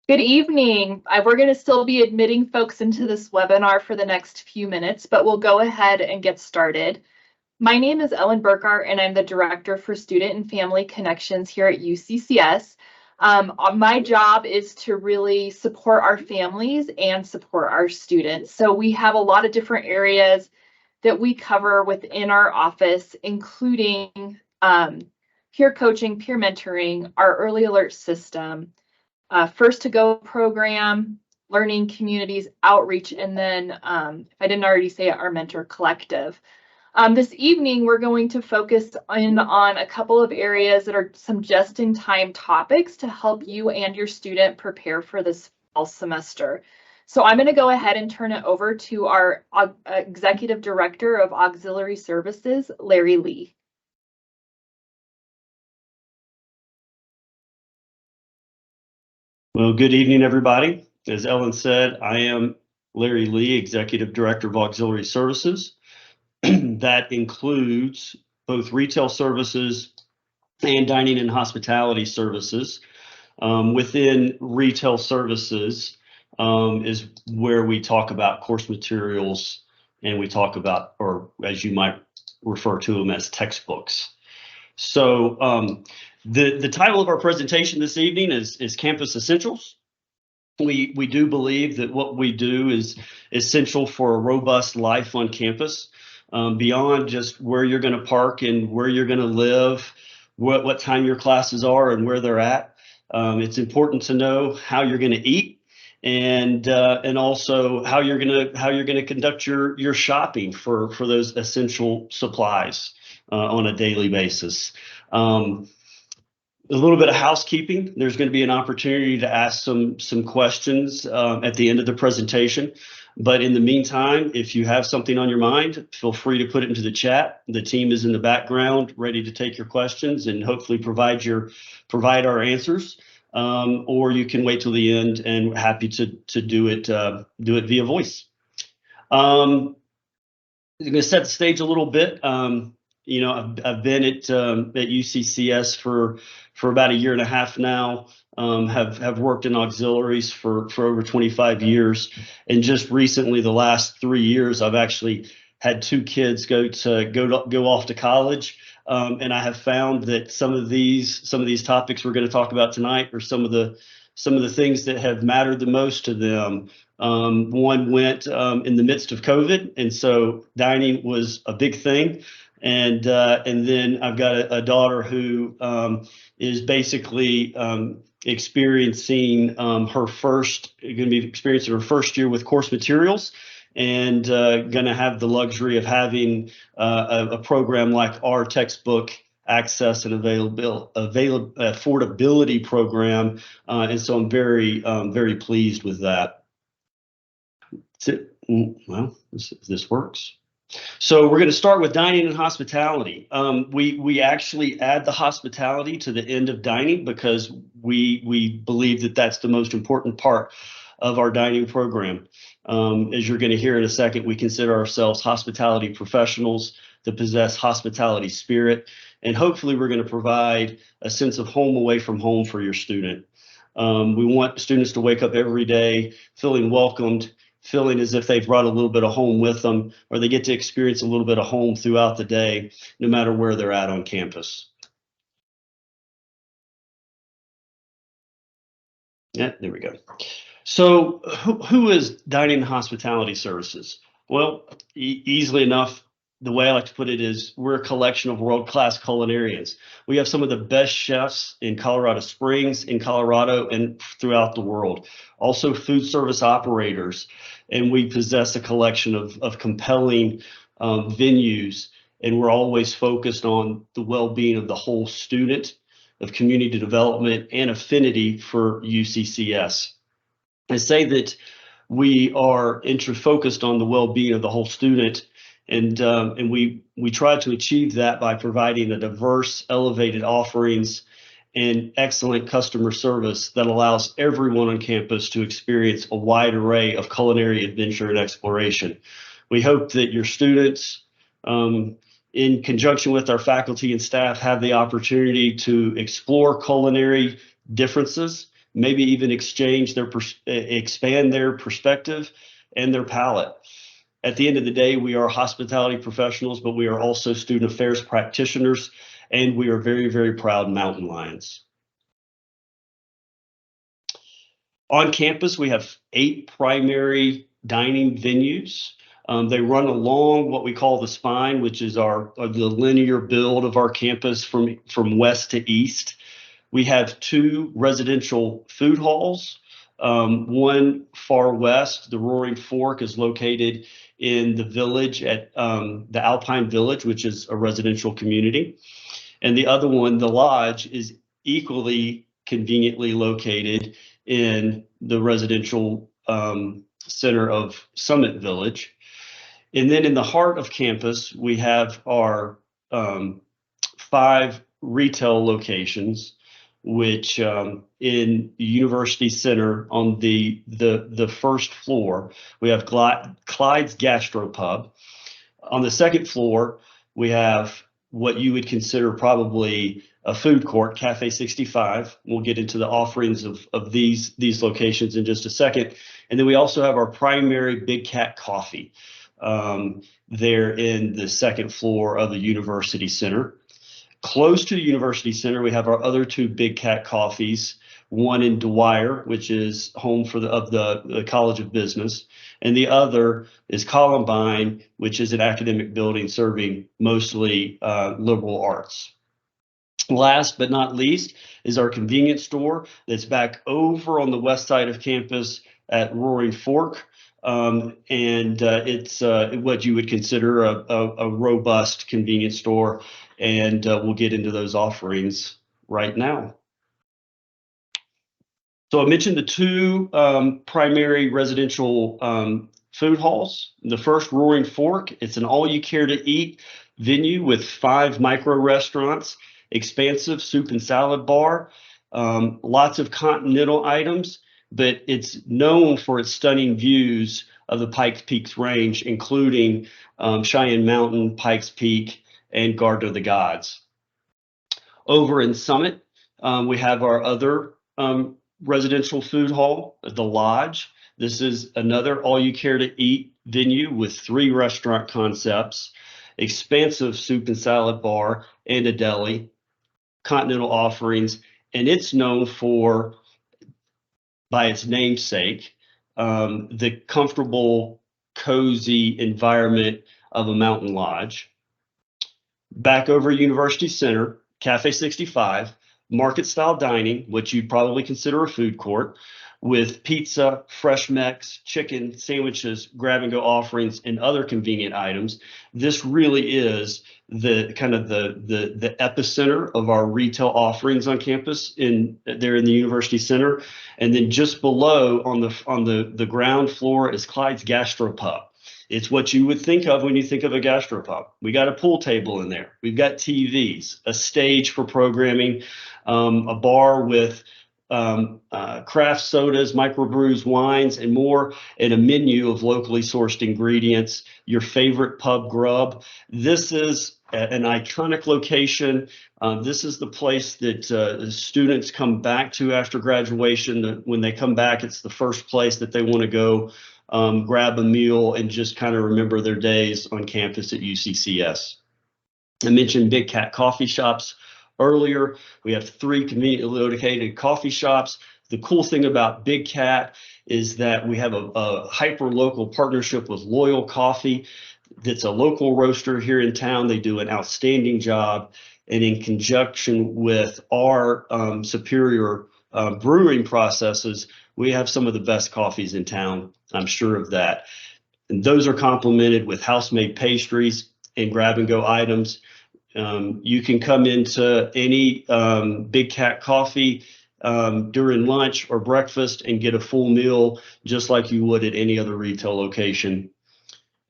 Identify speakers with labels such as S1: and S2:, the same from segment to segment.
S1: Good evening. We're going to still be admitting folks into this webinar for the next few minutes, but we'll go ahead and get started. My name is Ellen Burkhart, and I'm the Director for Student and Family Connections here at UCCS. My job is to really support our families and support our students. So we have a lot of different areas that we cover within our office, including peer coaching, peer mentoring, our early alert system, First to Go program, learning communities outreach, and then, if I didn't already say it, our mentor collective. This evening, we're going to focus in on a couple of areas that are some just-in-time topics to help you and your student prepare for this fall semester. So I'm going to go ahead and turn it over to our Executive Director of Auxiliary Services, Larry Lee.
S2: Well, good evening, everybody. As Ellen said, I am Larry Lee, Executive Director of Auxiliary Services. That includes both retail services and dining and hospitality services. Within retail services is where we talk about course materials, and we talk about, or as you might refer to them, as textbooks. So the title of our presentation this evening is Campus Essentials. We do believe that what we do is essential for a robust life on campus, beyond just where you're going to park and where you're going to live, what time your classes are and where they're at. It's important to know how you're going to eat, and also how you're going to conduct your shopping for those essential supplies on a daily basis. A little bit of housekeeping. There's going to be an opportunity to ask some questions at the end of the presentation. But in the meantime, if you have something on your mind, feel free to put it into the chat. The team is in the background, ready to take your questions and hopefully provide our answers. Or you can wait till the end, and happy to do it via voice. I'm going to set the stage a little bit. You know, I've been at UCCS for about 1.5 years now. Have worked in auxiliaries for over 25 years, and just recently, the last 3 years, I've actually had 2 kids go off to college, and I have found that some of these topics we're going to talk about tonight are some of the things that have mattered the most to them. One went in the midst of COVID, and so dining was a big thing. And then I've got a daughter who is basically experiencing her first year with course materials, and going to have the luxury of having a program like our textbook access and affordability program, and so I'm very pleased with that. Well, this works. So we're going to start with dining and hospitality. We actually add the hospitality to the end of dining because we believe that that's the most important part of our dining program. As you're going to hear in a second, we consider ourselves hospitality professionals that possess hospitality spirit, and hopefully we're going to provide a sense of home away from home for your student. We want students to wake up every day feeling welcomed, feeling as if they've brought a little bit of home with them, or they get to experience a little bit of home throughout the day, no matter where they're at on campus. Yeah, there we go. So who is Dining and Hospitality Services? Well, easily enough, the way I like to put it is we're a collection of world-class culinarians. We have some of the best chefs in Colorado Springs, in Colorado, and throughout the world. Also food service operators, and we possess a collection of compelling venues, and we're always focused on the well-being of the whole student, of community development, and affinity for UCCS. I say that we are focused on the well-being of the whole student, and we try to achieve that by providing a diverse, elevated offerings and excellent customer service that allows everyone on campus to experience a wide array of culinary adventure and exploration. We hope that your students, in conjunction with our faculty and staff, have the opportunity to explore culinary differences maybe even expand their perspective and their palette. At the end of the day, we are hospitality professionals, but we are also student affairs practitioners, and we are very, very proud mountain lions. On campus, we have 8 primary dining venues. They run along what we call the spine, which is the linear build of our campus from west to east. We have 2 residential food halls. One far west, the Roaring Fork, is located in the village at the Alpine Village, which is a residential community. And the other one, the Lodge, is equally conveniently located in the residential center of Summit Village. And then in the heart of campus, we have our 5 retail locations, which in the University Center on the first floor, we have Clyde's Gastropub. On the second floor, we have what you would consider probably a food court, Cafe 65. We'll get into the offerings of these locations in just a second. And then we also have our primary Big Cat Coffee there in the second floor of the University Center. Close to the University Center, we have our other 2 Big Cat Coffees, one in Dwyer, which is home for the College of Business, and the other is Columbine, which is an academic building serving mostly liberal arts. Last but not least is our convenience store that's back over on the west side of campus at Roaring Fork. It's what you would consider a robust convenience store, and we'll get into those offerings right now. So I mentioned the 2 primary residential food halls. The first, Roaring Fork, it's an all-you-care-to-eat venue with 5 micro restaurants, expansive soup and salad bar, lots of continental items, but it's known for its stunning views of the Pikes Peak range, including Cheyenne Mountain, Pikes Peak, and Garden of the Gods. Over in Summit, we have our other residential food hall, the Lodge. This is another all-you-care-to-eat venue with 3 restaurant concepts, expansive soup and salad bar, and a deli, continental offerings, and it's known for, by its namesake, the comfortable, cozy environment of a mountain lodge. Back over University Center, Cafe 65, market style dining, which you'd probably consider a food court, with pizza, fresh mix, chicken, sandwiches, grab and go offerings, and other convenient items. This really is the kind of the epicenter of our retail offerings on campus there in the University Center. And then just below on the ground floor is Clyde's Gastropub. It's what you would think of when you think of a gastropub. We got a pool table in there. We've got TVs, a stage for programming, a bar with craft sodas, microbrews, wines, and more, and a menu of locally sourced ingredients, your favorite pub grub. This is an iconic location. This is the place that students come back to after graduation. When they come back, it's the first place that they want to go grab a meal and just kind of remember their days on campus at UCCS. I mentioned Big Cat coffee shops earlier. We have 3 conveniently located coffee shops. The cool thing about Big Cat is that we have a hyper-local partnership with Loyal Coffee. That's a local roaster here in town. They do an outstanding job. And in conjunction with our superior brewing processes, we have some of the best coffees in town. I'm sure of that. And those are complemented with house-made pastries and grab-and-go items. You can come into any Big Cat Coffee during lunch or breakfast and get a full meal just like you would at any other retail location.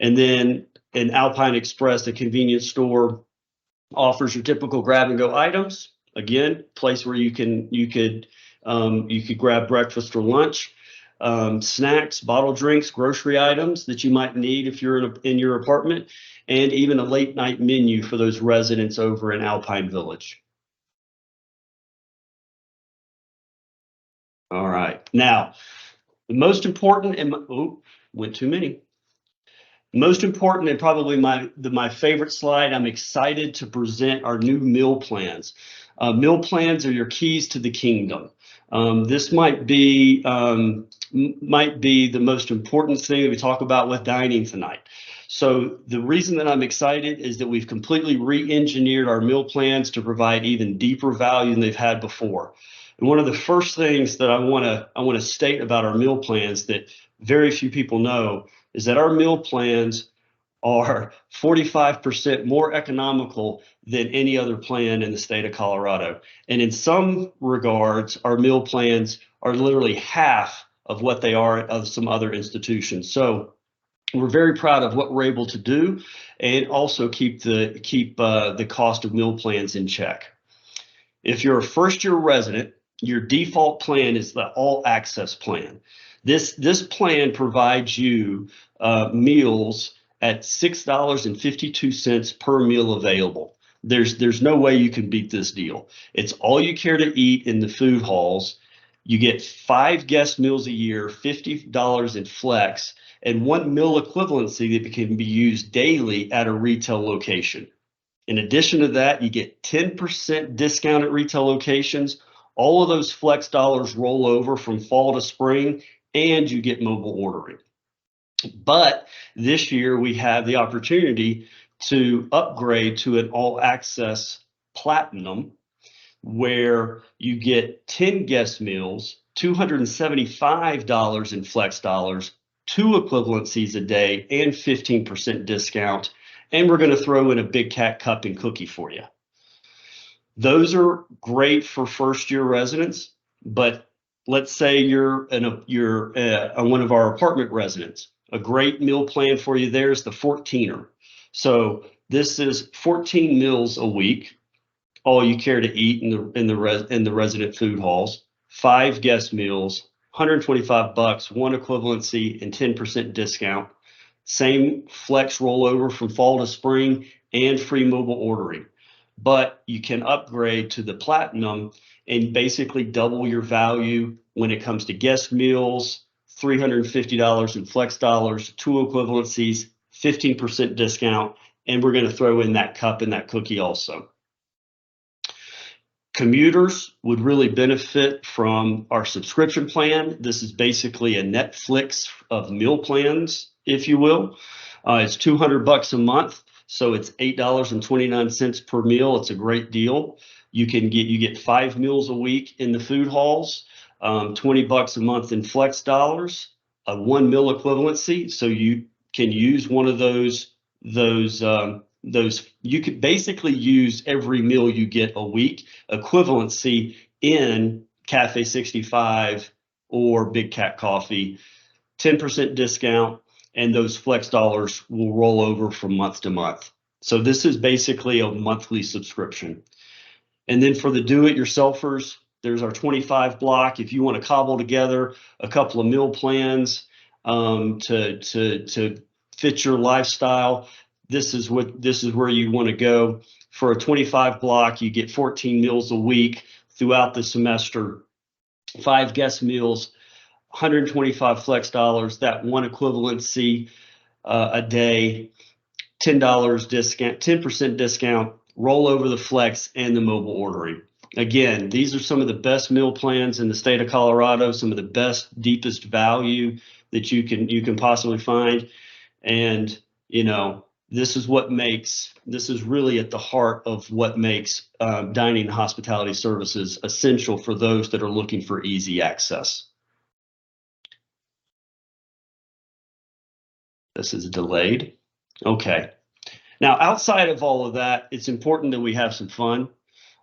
S2: And then in Alpine Express, the convenience store, offers your typical grab-and-go items. Again, place where you could grab breakfast or lunch. Snacks, bottled drinks, grocery items that you might need if you're in your apartment, and even a late night menu for those residents over in Alpine Village. All right. Now, the most important, and went too many. Most important and probably my favorite slide, I'm excited to present our new meal plans. Meal plans are your keys to the kingdom. This might be the most important thing that we talk about with dining tonight. So the reason that I'm excited is that we've completely re-engineered our meal plans to provide even deeper value than they've had before. And one of the first things that I want to state about our meal plans that very few people know is that our meal plans are 45% more economical than any other plan in the state of Colorado. And in some regards, our meal plans are literally half of what they are of some other institutions. So we're very proud of what we're able to do and also keep the cost of meal plans in check. If you're a first-year resident, your default plan is the all access plan. This plan provides you meals at $6.52 per meal available. There's no way you can beat this deal. It's all you care to eat in the food halls. You get 5 guest meals a year, $50 in flex, and 1 meal equivalency that can be used daily at a retail location. In addition to that, you get 10% discount at retail locations. All of those flex dollars roll over from fall to spring, and you get mobile ordering. But this year we have the opportunity to upgrade to an all access platinum where you get 10 guest meals, $275 in flex dollars, 2 equivalencies a day, and 15% discount. And we're going to throw in a Big Cat cup and cookie for you. Those are great for first-year residents, but let's say you're one of our apartment residents. A great meal plan for you there is the 14er. So this is 14 meals a week, all you care to eat in the resident food halls. 5 guest meals, $125, 1 equivalency, and 10% discount. Same flex rollover from fall to spring and free mobile ordering. But you can upgrade to the platinum and basically double your value when it comes to guest meals, $350 in flex dollars, 2 equivalencies, 15% discount, and we're going to throw in that cup and that cookie also. Commuters would really benefit from our subscription plan. This is basically a Netflix of meal plans, if you will. It's $200 a month, so it's $8.29 per meal. It's a great deal. You get 5 meals a week in the food halls, $20 a month in flex dollars, a 1 meal equivalency. So you can use one of those. You could basically use every meal you get a week equivalency in Cafe 65 or Big Cat Coffee, 10% discount, and those flex dollars will roll over from month to month. So this is basically a monthly subscription. And then for the do-it-yourselfers, there's our 25 block. If you want to cobble together a couple of meal plans to fit your lifestyle, this is where you want to go. For a 25 block, you get 14 meals a week throughout the semester, 5 guest meals, 125 flex dollars, that 1 equivalency a day, $10 discount, 10% discount, roll over the flex and the mobile ordering. Again, these are some of the best meal plans in the state of Colorado, some of the best, deepest value that you can possibly find. And, this is really at the heart of what makes dining and hospitality services essential for those that are looking for easy access. This is delayed. Okay. Now, outside of all of that, it's important that we have some fun.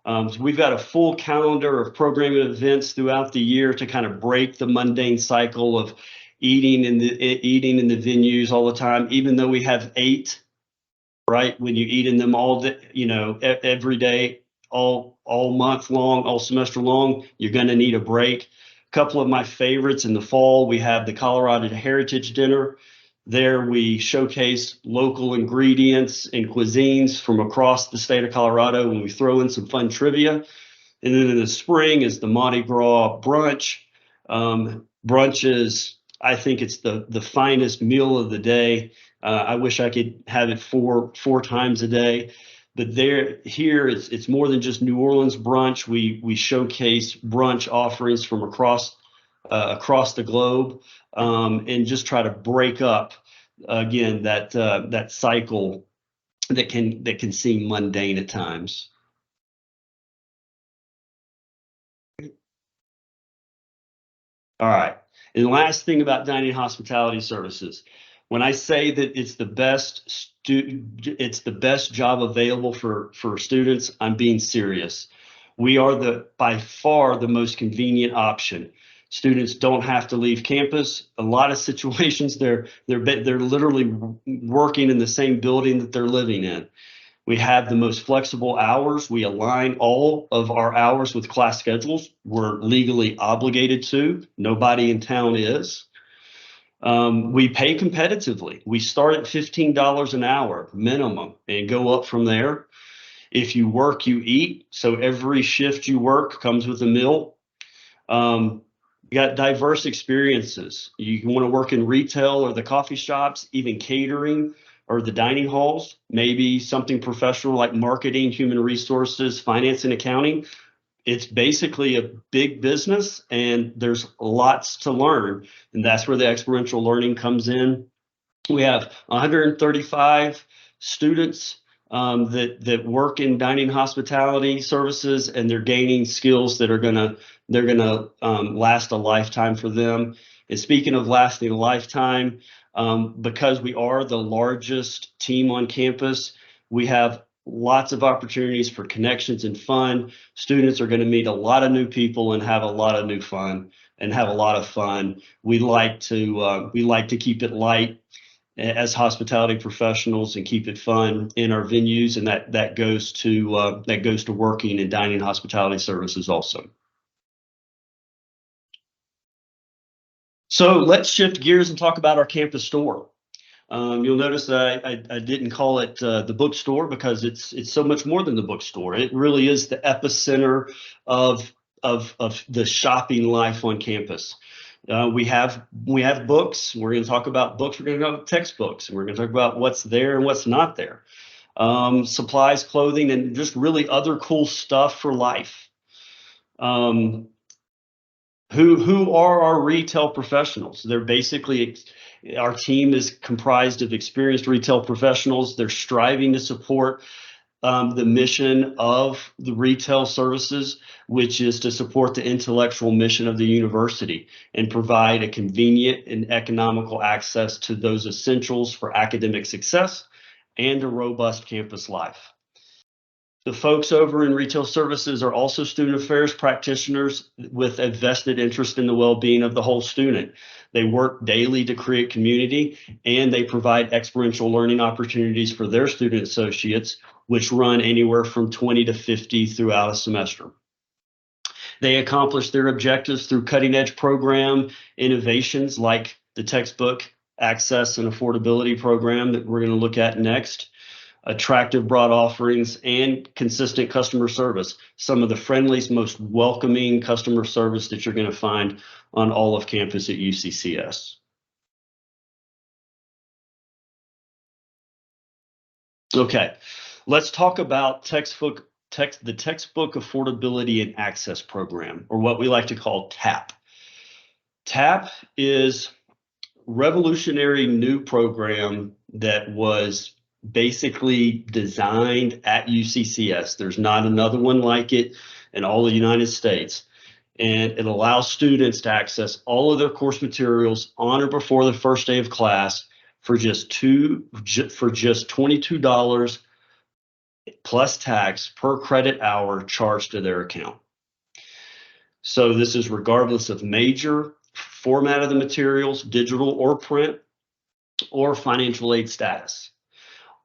S2: So we've got a full calendar of programming events throughout the year to kind of break the mundane cycle of eating in the venues all the time, even though we have 8. Right? When you eat in them all day, every day, all month long, all semester long, you're going to need a break. A couple of my favorites in the fall, we have the Colorado Heritage Dinner. There we showcase local ingredients and cuisines from across the state of Colorado, and we throw in some fun trivia. And then in the spring is the Mardi Gras brunch. Brunch is, I think it's the finest meal of the day. I wish I could have it four times a day, but here it's more than just New Orleans brunch. We showcase brunch offerings from across the globe, and just try to break up again that cycle that can seem mundane at times. All right. And the last thing about dining hospitality services, when I say that it's the best job available for students, I'm being serious. We are by far the most convenient option. Students don't have to leave campus. A lot of situations they're literally working in the same building that they're living in. We have the most flexible hours. We align all of our hours with class schedules. We're legally obligated to. Nobody in town is. We pay competitively. We start at $15 an hour minimum and go up from there. If you work, you eat. So every shift you work comes with a meal. You got diverse experiences. You want to work in retail or the coffee shops, even catering, or the dining halls, maybe something professional like marketing, human resources, finance, and accounting. It's basically a big business and there's lots to learn. And that's where the experiential learning comes in. We have 135 students that work in dining hospitality services, and they're gaining skills that are gonna last a lifetime for them. And speaking of lasting a lifetime, because we are the largest team on campus, we have lots of opportunities for connections and fun. Students are going to meet a lot of new people and have a lot of fun. We like to keep it light as hospitality professionals and keep it fun in our venues, and that goes to working in dining hospitality services also. So let's shift gears and talk about our campus store. You'll notice that I didn't call it the bookstore because it's so much more than the bookstore. It really is the epicenter of the shopping life on campus. We have books. We're going to talk about books. We're going to talk about textbooks. And we're going to talk about what's there and what's not there. Supplies, clothing, and just really other cool stuff for life. Who are our retail professionals? They're basically, our team is comprised of experienced retail professionals. They're striving to support the mission of the retail services, which is to support the intellectual mission of the university and provide a convenient and economical access to those essentials for academic success and a robust campus life. The folks over in retail services are also student affairs practitioners with a vested interest in the well-being of the whole student. They work daily to create community, and they provide experiential learning opportunities for their student associates, which run anywhere from 20 to 50 throughout a semester. They accomplish their objectives through cutting-edge program innovations like the textbook access and affordability program that we're going to look at next. Attractive broad offerings and consistent customer service. Some of the friendliest, most welcoming customer service that you're going to find on all of campus at UCCS. Okay, let's talk about the Textbook Affordability and Access Program, or what we like to call TAAP. TAAP is a revolutionary new program that was basically designed at UCCS. There's not another one like it in all the United States. And it allows students to access all of their course materials on or before the first day of class for just $22 plus tax per credit hour charged to their account. So this is regardless of major, format of the materials, digital or print, or financial aid status.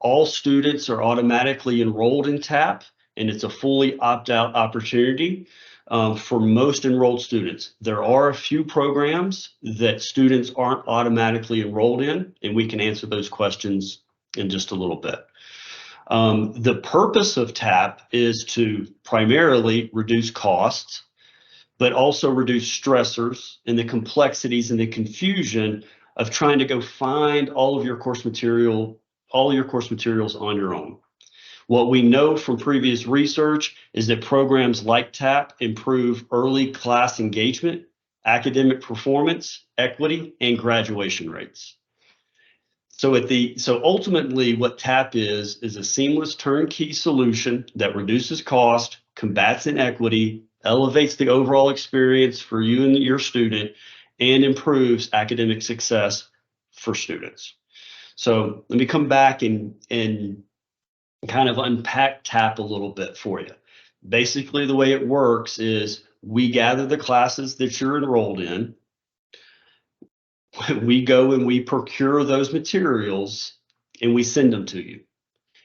S2: All students are automatically enrolled in TAAP, and it's a fully opt-out opportunity for most enrolled students. There are a few programs that students aren't automatically enrolled in, and we can answer those questions in just a little bit. The purpose of TAAP is to primarily reduce costs, but also reduce stressors and the complexities and the confusion of trying to go find all of your course materials on your own. What we know from previous research is that programs like TAAP improve early class engagement, academic performance, equity, and graduation rates. So ultimately what TAAP is a seamless turnkey solution that reduces cost, combats inequity, elevates the overall experience for you and your student, and improves academic success for students. So let me come back and kind of unpack TAAP a little bit for you. Basically, the way it works is we gather the classes that you're enrolled in. We go and we procure those materials and we send them to you,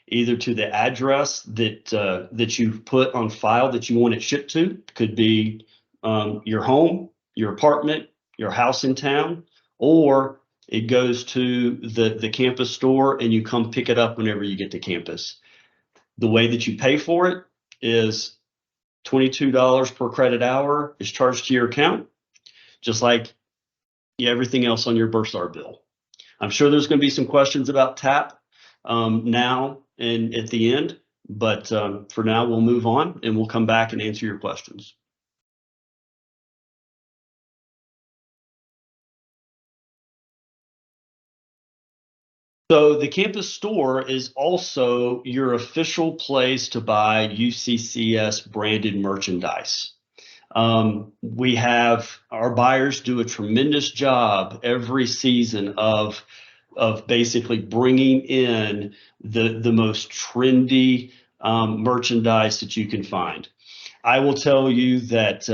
S2: either to the address that you've put on file that you want it shipped to. Could be your home, your apartment, your house in town, or it goes to the campus store and you come pick it up whenever you get to campus. The way that you pay for it is $22 per credit hour is charged to your account, just like everything else on your Bursar bill. I'm sure there's going to be some questions about TAAP now and at the end, but for now we'll move on and we'll come back and answer your questions. So the campus store is also your official place to buy UCCS branded merchandise. We have our buyers do a tremendous job every season of basically bringing in the most trendy merchandise that you can find. I will tell you that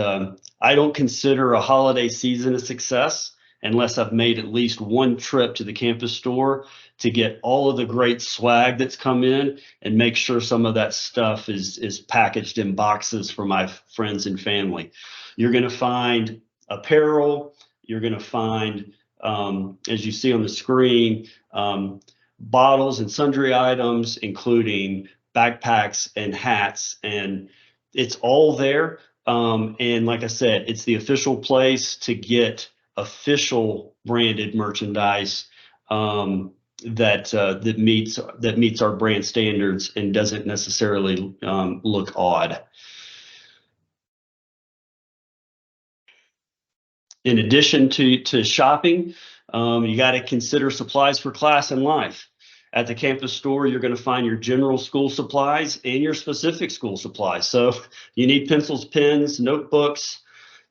S2: I don't consider a holiday season a success unless I've made at least one trip to the campus store to get all of the great swag that's come in and make sure some of that stuff is packaged in boxes for my friends and family. You're going to find apparel. You're going to find, as you see on the screen, bottles and sundry items, including backpacks and hats, and it's all there. And like I said, it's the official place to get official branded merchandise that meets our brand standards and doesn't necessarily look odd. In addition to shopping, you got to consider supplies for class and life. At the campus store, you're going to find your general school supplies and your specific school supplies. So you need pencils, pens, notebooks,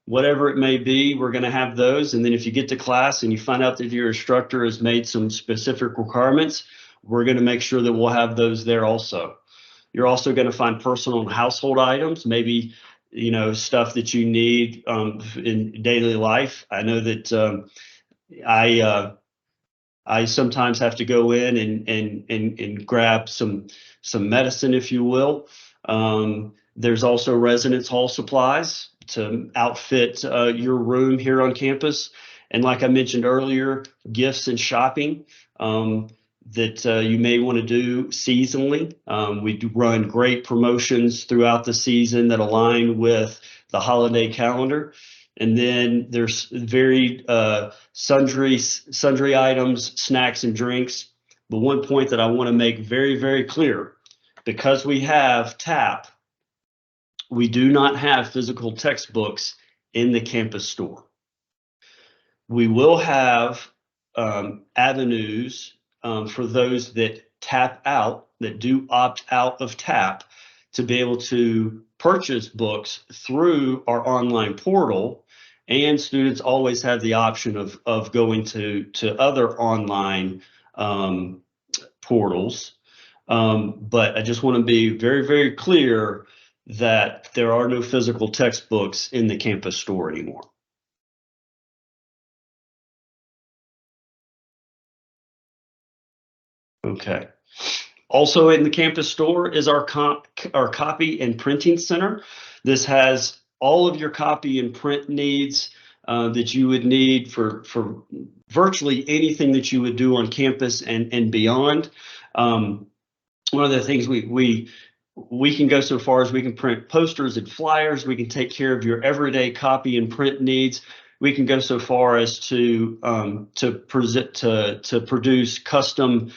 S2: whatever it may be, we're going to have those. And then if you get to class and you find out that your instructor has made some specific requirements, we're going to make sure that we'll have those there also. You're also going to find personal and household items, maybe, stuff that you need in daily life. I know that I sometimes have to go in and grab some medicine, if you will. There's also residence hall supplies to outfit your room here on campus. And like I mentioned earlier, gifts and shopping that you may want to do seasonally. We do run great promotions throughout the season that align with the holiday calendar. And then there's very sundry items, snacks and drinks. But one point that I want to make very, very clear, because we have TAAP, we do not have physical textbooks in the campus store. We will have avenues for those that tap out, that do opt out of TAAP, to be able to purchase books through our online portal. And students always have the option of going to other online portals. But I just want to be very, very clear that there are no physical textbooks in the campus store anymore. Okay. Also in the campus store is our copy and printing center. This has all of your copy and print needs that you would need for virtually anything that you would do on campus and beyond. One of the things we we can go so far as we can print posters and flyers. We can take care of your everyday copy and print needs. We can go so far as to produce custom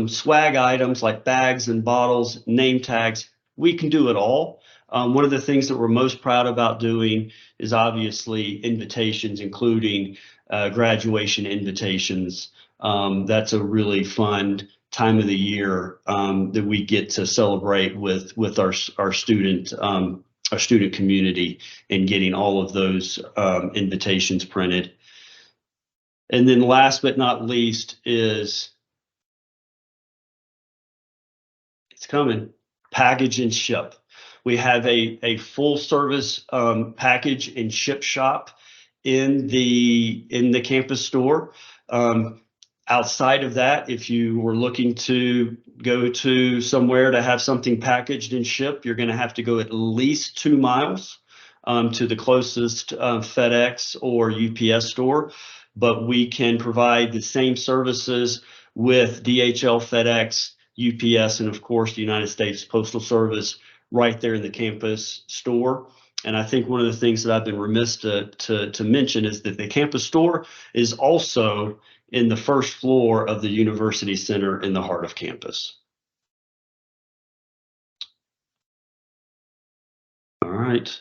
S2: swag items like bags and bottles, name tags. We can do it all. One of the things that we're most proud about doing is obviously invitations, including graduation invitations. That's a really fun time of the year that we get to celebrate with our student community and getting all of those invitations printed. And then last but not least is, it's coming, package and ship. We have a full service package and ship shop in the campus store. Outside of that, if you were looking to go to somewhere to have something packaged and shipped, you're going to have to go at least 2 miles to the closest FedEx or UPS store. But we can provide the same services with DHL, FedEx, UPS, and of course the United States Postal Service right there in the campus store. And I think one of the things that I've been remiss to mention is that the campus store is also in the first floor of the University Center in the heart of campus. All right.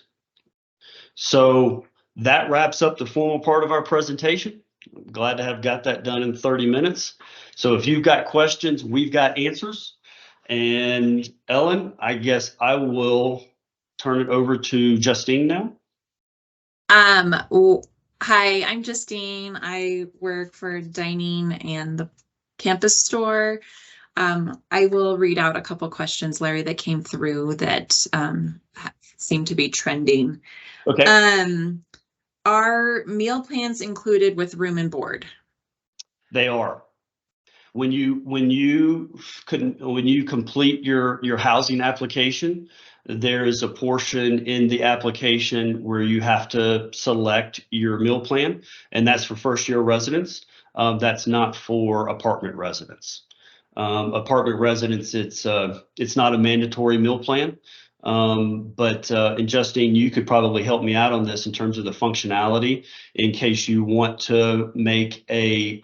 S2: So that wraps up the formal part of our presentation. I'm glad to have got that done in 30 minutes. So if you've got questions, we've got answers. And Ellen, I guess I will turn it over to Justine now.
S3: Hi, I'm Justine. I work for dining and the campus store. I will read out a couple questions, Larry, that came through that seem to be trending.
S2: Okay.
S3: Are meal plans included with room and board?
S2: They are. When you complete your housing application, there is a portion in the application where you have to select your meal plan, and that's for first-year residents. That's not for apartment residents. Apartment residents, it's not a mandatory meal plan. And Justine, you could probably help me out on this in terms of the functionality in case you want to make an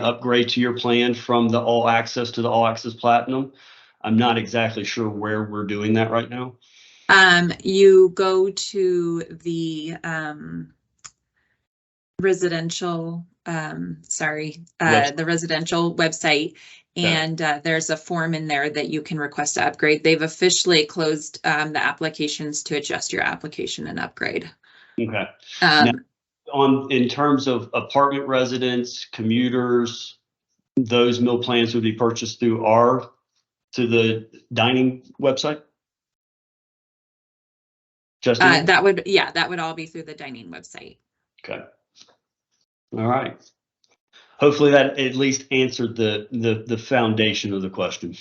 S2: upgrade to your plan from the All Access to the All Access Platinum. I'm not exactly sure where we're doing that right now.
S3: You go to the residential, the residential website, and there's a form in there that you can request to upgrade. They've officially closed the applications to adjust your application and upgrade.
S2: Okay. Now, in terms of apartment residents, commuters, those meal plans would be purchased through the dining website? Justine?
S3: That would all be through the dining website.
S2: Okay. All right. Hopefully that at least answered the foundation of the question.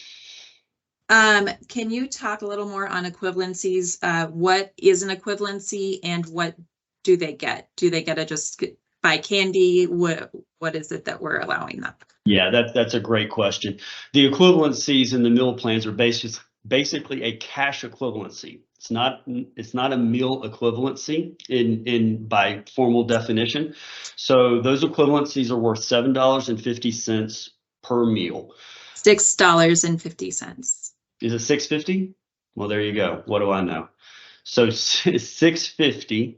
S3: Can you talk a little more on equivalencies? What is an equivalency and what do they get? Do they get to just buy candy? What is it that we're allowing them?
S2: Yeah, that's a great question. The equivalencies in the meal plans are basically a cash equivalency. It's not a meal equivalency in by formal definition. So those equivalencies are worth $7.50 per meal.
S3: $6.50.
S2: Is it $6.50? Well, there you go. What do I know? So $6.50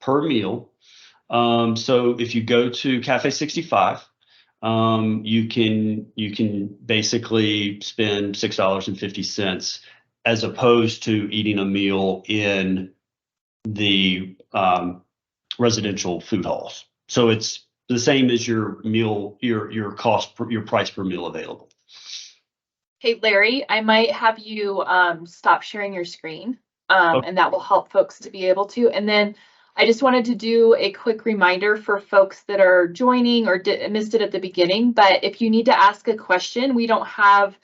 S2: per meal. So if you go to Cafe 65, you can basically spend $6.50 as opposed to eating a meal in the residential food halls. So it's the same as your meal, your price per meal available.
S1: Hey, Larry, I might have you stop sharing your screen,
S2: Okay.
S1: and that will help folks to be able to. And then I just wanted to do a quick reminder for folks that are joining or missed it at the beginning, but if you need to ask a question, we don't have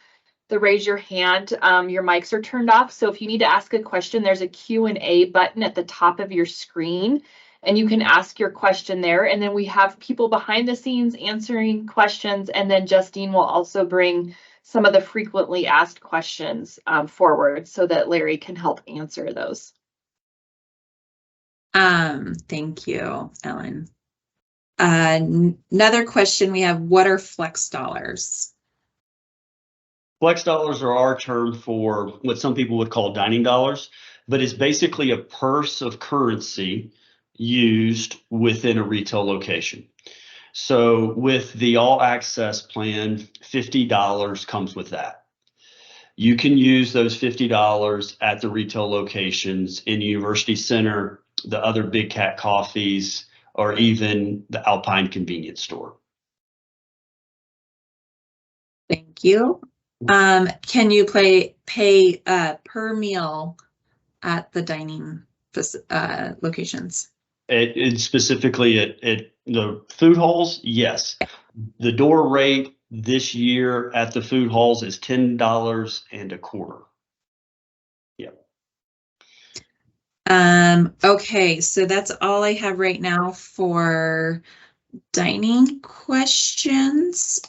S1: the raise your hand. Your mics are turned off. So if you need to ask a question, there's a Q&A button at the top of your screen. and you can ask your question there. And then we have people behind the scenes answering questions, and then Justine will also bring some of the frequently asked questions forward so that Larry can help answer those.
S3: Thank you, Ellen. Another question we have, what are flex dollars?
S2: Flex dollars are our term for what some people would call dining dollars, but it's basically a purse of currency used within a retail location. So with the all access plan, $50 comes with that. You can use those $50 at the retail locations in University Center, the other Big Cat Coffees, or even the Alpine convenience store.
S3: Thank you. Can you pay per meal at the dining locations?
S2: It specifically at the food halls, yes. The door rate this year at the food halls is $10.25. Yeah.
S3: Okay, so that's all I have right now for dining questions.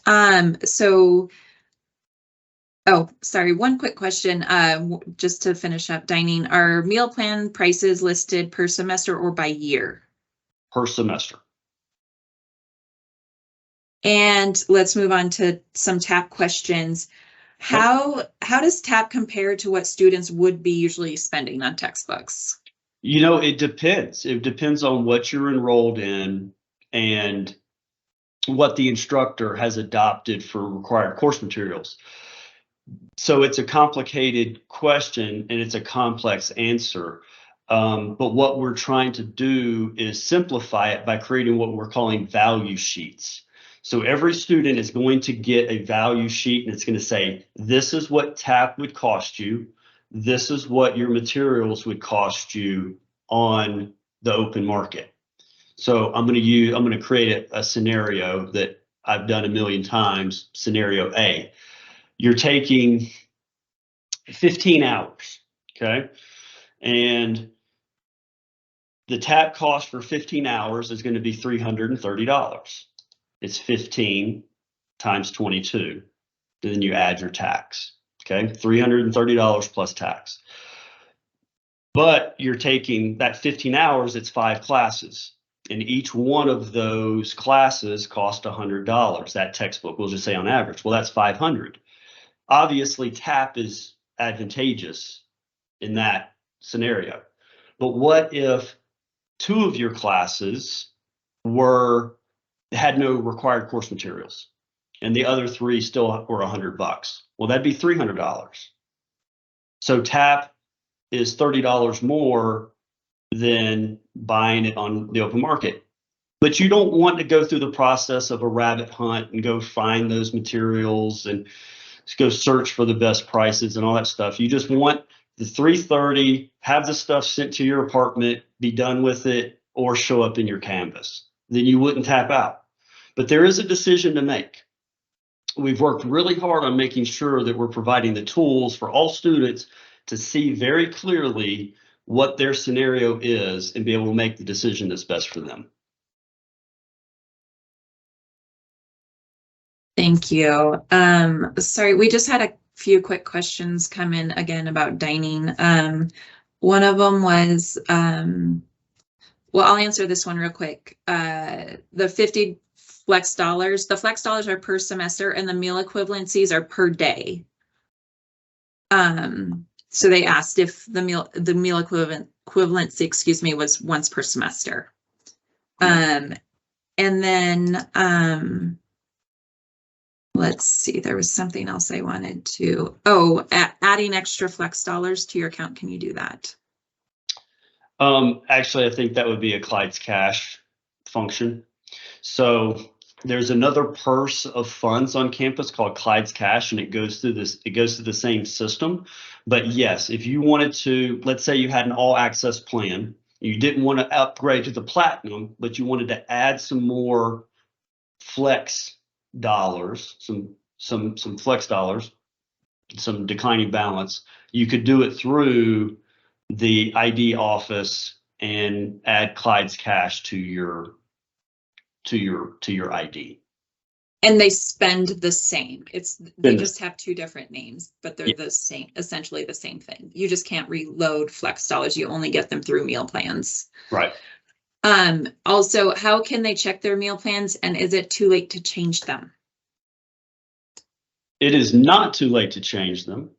S3: Oh, sorry, one quick question, just to finish up dining. Are meal plan prices listed per semester or by year?
S2: Per semester.
S3: And let's move on to some TAAP questions. How does TAAP compare to what students would be usually spending on textbooks?
S2: You know, it depends. It depends on what you're enrolled in and what the instructor has adopted for required course materials. So it's a complicated question and it's a complex answer. But what we're trying to do is simplify it by creating what we're calling value sheets. So every student is going to get a value sheet and it's going to say, this is what TAAP would cost you. This is what your materials would cost you on the open market. So I'm going to create a scenario that I've done a million times. Scenario A, you're taking 15 hours, okay? And the TAAP cost for 15 hours is going to be $330. It's 15 times 22. And then you add your tax, okay? $330 plus tax. But you're taking that 15 hours, it's 5 classes. And each one of those classes cost $100. That textbook, we'll just say on average, well, that's $500. Obviously, TAAP is advantageous in that scenario. But what if 2 of your classes had no required course materials and the other 3 still were $100? Well, that'd be $300. So TAAP is $30 more than buying it on the open market. But you don't want to go through the process of a rabbit hunt and go find those materials and go search for the best prices and all that stuff. You just want the $330, have the stuff sent to your apartment, be done with it, or show up in your Canvas. Then you wouldn't tap out. But there is a decision to make. We've worked really hard on making sure that we're providing the tools for all students to see very clearly what their scenario is and be able to make the decision that's best for them.
S3: Thank you. Sorry, we just had a few quick questions come in again about dining. One of them was, well, I'll answer this one real quick. The 50 flex dollars, the flex dollars are per semester and the meal equivalencies are per day. So they asked if the meal equivalency, excuse me, was once per semester. And then, let's see, there was something else I wanted to, adding extra flex dollars to your account. Can you do that?
S2: Actually, I think that would be a Clyde's Cash function. So there's another purse of funds on campus called Clyde's Cash, and it goes through the same system. But yes, if you wanted to, let's say you had an all access plan, you didn't want to upgrade to the platinum, but you wanted to add some more flex dollars, some flex dollars, some declining balance, you could do it through the ID office and add Clyde's Cash to your ID.
S3: And they spend the same. They
S2: Spend-
S3: just have two different names, but they're the same, essentially the same thing. You just can't reload flex dollars. You only get them through meal plans.
S2: Right.
S3: Also, how can they check their meal plans, and is it too late to change them?
S2: It is not too late to change them.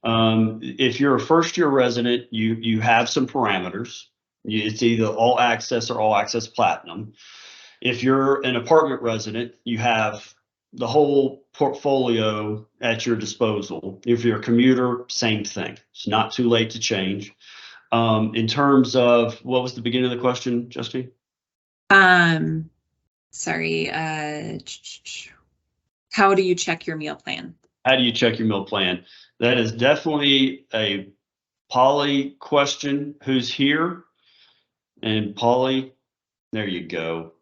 S2: If you're a first-year resident, you have some parameters. It's either all access or all access platinum. If you're an apartment resident, you have the whole portfolio at your disposal. If you're a commuter, same thing. It's not too late to change. In terms of, what was the beginning of the question, Justine?
S3: Sorry, how do you check your meal plan?
S2: How do you check your meal plan? That is definitely a Polly question. Who's here? And Polly, there you go.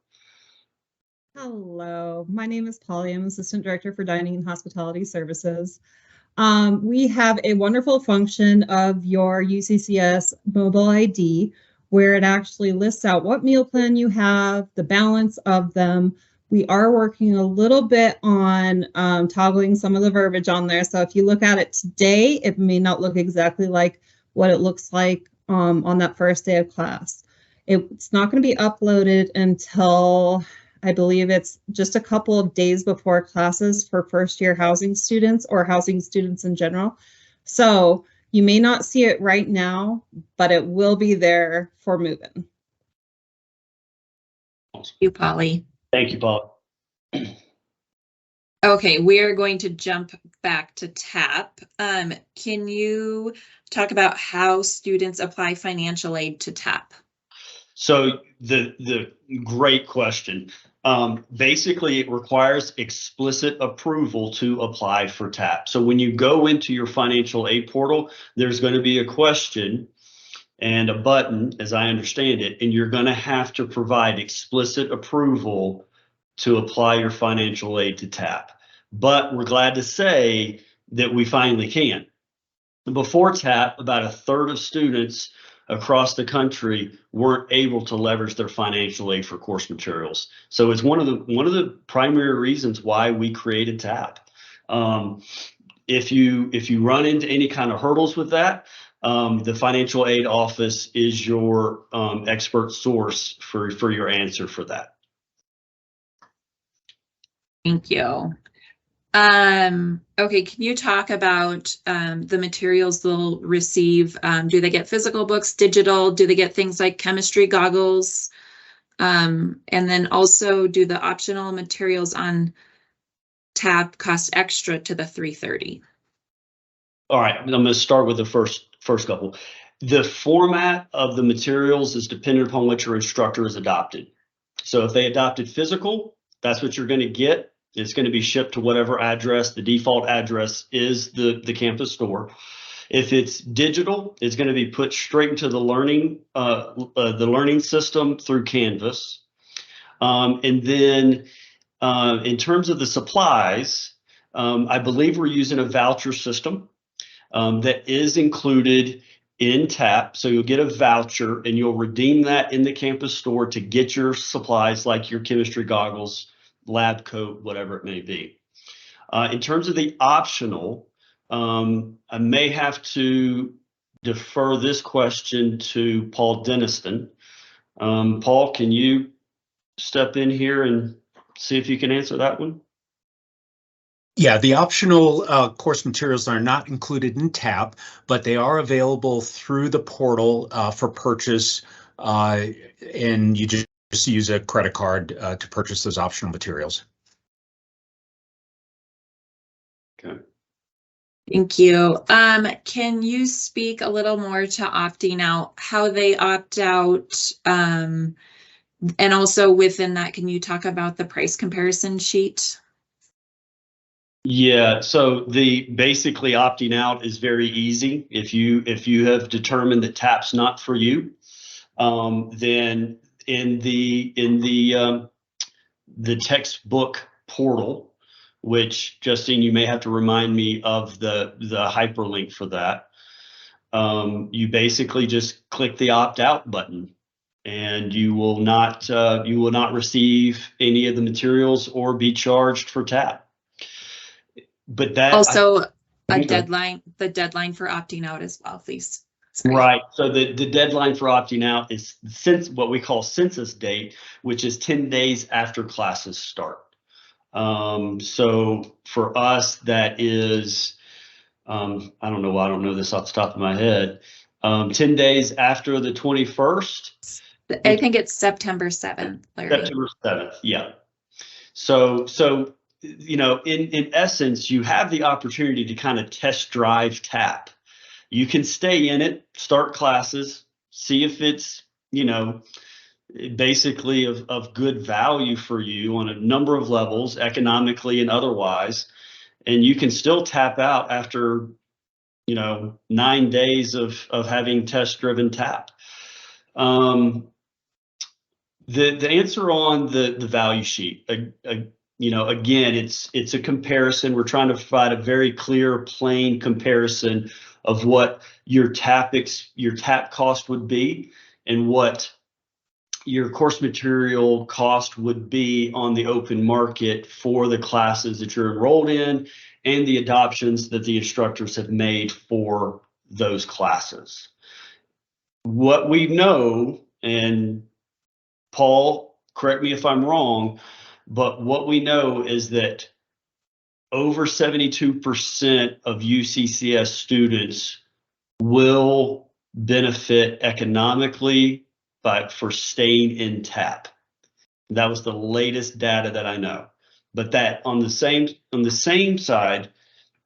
S4: Hello, my name is Polly. I'm Assistant Director for Dining and Hospitality Services. We have a wonderful function of your UCCS mobile ID where it actually lists out what meal plan you have, the balance of them. We are working a little bit on toggling some of the verbiage on there. So if you look at it today, it may not look exactly like what it looks like on that first day of class. It's not going to be uploaded until I believe it's just a couple of days before classes for first-year housing students or housing students in general. So you may not see it right now, but it will be there for move-in.
S3: Thank you, Polly.
S2: Thank you, Polly.
S3: Okay, we are going to jump back to TAAP. Can you talk about how students apply financial aid to TAAP?
S2: So the great question. Basically, it requires explicit approval to apply for TAAP. So when you go into your financial aid portal, there's going to be a question and a button, as I understand it, and you're going to have to provide explicit approval to apply your financial aid to TAAP. But we're glad to say that we finally can. Before TAAP, about a third of students across the country weren't able to leverage their financial aid for course materials. So it's one of the primary reasons why we created TAAP. If you run into any kind of hurdles with that, the financial aid office is your expert source for your answer for that.
S3: Thank you. Okay, can you talk about the materials they'll receive? Do they get physical books, digital? Do they get things like chemistry goggles? And then also, do the optional materials on TAAP cost extra to the $330?
S2: All right, I'm going to start with the first couple. The format of the materials is dependent upon what your instructor has adopted. So if they adopted physical, that's what you're going to get. It's going to be shipped to whatever address. The default address is the campus store. If it's digital, it's going to be put straight into the learning system through Canvas. And then in terms of the supplies, I believe we're using a voucher system that is included in TAAP. So you'll get a voucher and you'll redeem that in the campus store to get your supplies like your chemistry goggles, lab coat, whatever it may be. In terms of the optional, I may have to defer this question to Paul Denniston. Paul, can you step in here and see if you can answer that one?
S5: Yeah, the optional course materials are not included in TAAP, but they are available through the portal for purchase, and you just use a credit card to purchase those optional materials.
S2: Okay.
S3: Thank you. Can you speak a little more to opting out, how they opt out? And also within that, can you talk about the price comparison sheet?
S2: Yeah, so the basically opting out is very easy. If you have determined that TAAP's not for you, then in the textbook portal, which Justine, you may have to remind me of the hyperlink for that. you basically just click the opt out button, and you will not receive any of the materials or be charged for TAAP. But that
S3: also the deadline for opting out as well, please. Sorry.
S2: Right. So the deadline for opting out is since what we call census date, which is 10 days after classes start. So for us, that is, I don't know this off the top of my head, 10 days after the 21st.
S3: I think it's September 7th, Larry.
S2: September 7th, yeah. So in essence, you have the opportunity to kind of test drive TAAP. You can stay in it, start classes, see if it's, basically of good value for you on a number of levels, economically and otherwise. And you can still tap out after, 9 days of having test-driven TAAP. The answer on the value sheet, again, it's a comparison. We're trying to provide a very clear, plain comparison of what your TAAP cost would be and what your course material cost would be on the open market for the classes that you're enrolled in and the adoptions that the instructors have made for those classes. What we know, and Paul, correct me if I'm wrong, but what we know is that over 72% of UCCS students will benefit economically for staying in TAAP. That was the latest data that I know. But that on the same side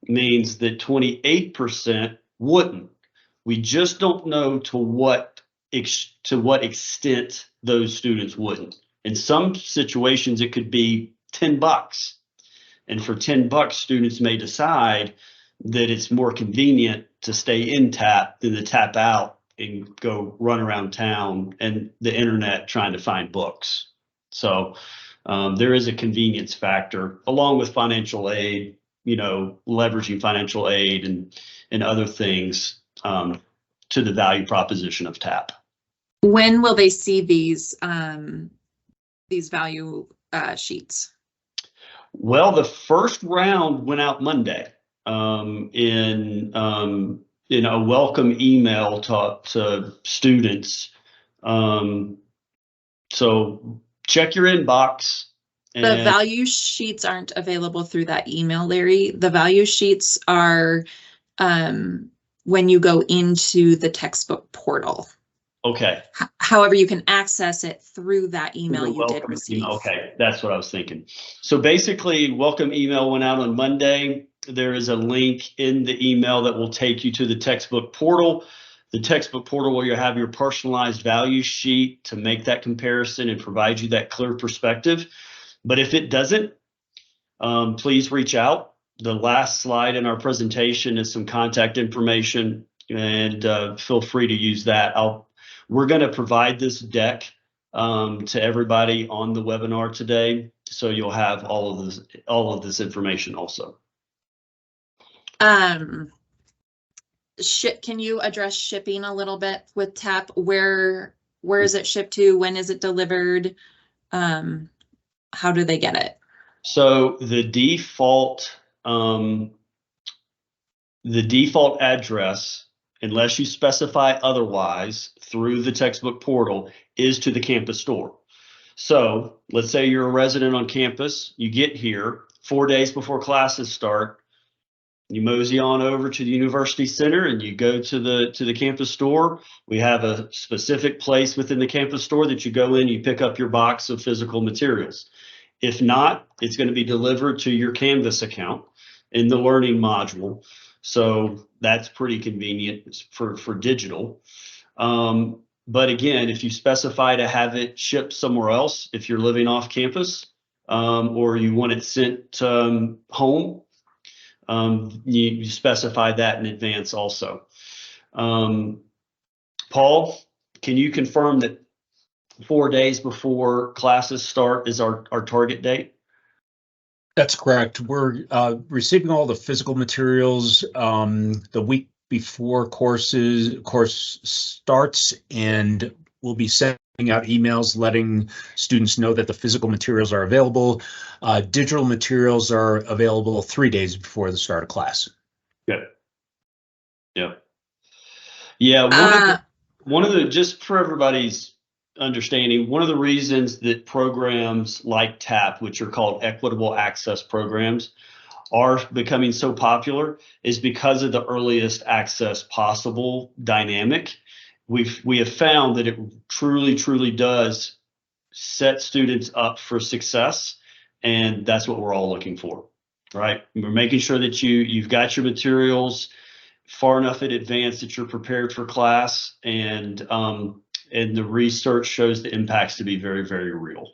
S2: means that 28% wouldn't. We just don't know to what extent those students wouldn't. In some situations, it could be $10. And for $10, students may decide that it's more convenient to stay in TAAP than to tap out and go run around town and the internet trying to find books. So there is a convenience factor along with financial aid, leveraging financial aid and other things to the value proposition of TAAP.
S3: When will they see these value sheets?
S2: Well, the first round went out Monday in a welcome email to students. So check your inbox.
S3: The value sheets aren't available through that email, Larry. The value sheets are when you go into the textbook portal.
S2: Okay.
S3: However, you can access it through that email you did receive.
S2: Okay, that's what I was thinking. So basically, welcome email went out on Monday. There is a link in the email that will take you to the textbook portal. The textbook portal where you have your personalized value sheet to make that comparison and provide you that clear perspective. But if it doesn't, please reach out. The last slide in our presentation is some contact information, and feel free to use that. We're going to provide this deck to everybody on the webinar today, so you'll have all of this information also.
S3: Can you address shipping a little bit with TAAP? Where is it shipped to? When is it delivered? How do they get it?
S2: So the default address, unless you specify otherwise through the textbook portal, is to the campus store. So let's say you're a resident on campus, you get here 4 days before classes start, you mosey on over to the University Center and you go to the campus store. We have a specific place within the campus store that you go in, you pick up your box of physical materials. If not, it's going to be delivered to your Canvas account in the learning module. So that's pretty convenient for digital. But again, if you specify to have it shipped somewhere else, if you're living off campus, or you want it sent home, you specify that in advance also. Paul, can you confirm that 4 days before classes start is our target date?
S5: That's correct. We're receiving all the physical materials the week before course starts, and we'll be sending out emails letting students know that the physical materials are available. Digital materials are available 3 days before the start of class.
S2: Good. Yeah. Yeah. One of the, just for everybody's understanding, one of the reasons that programs like TAAP, which are called Equitable Access Programs, are becoming so popular is because of the earliest access possible dynamic. We have found that it truly does set students up for success, and that's what we're all looking for, right? We're making sure that you've got your materials far enough in advance that you're prepared for class, and the research shows the impacts to be very real.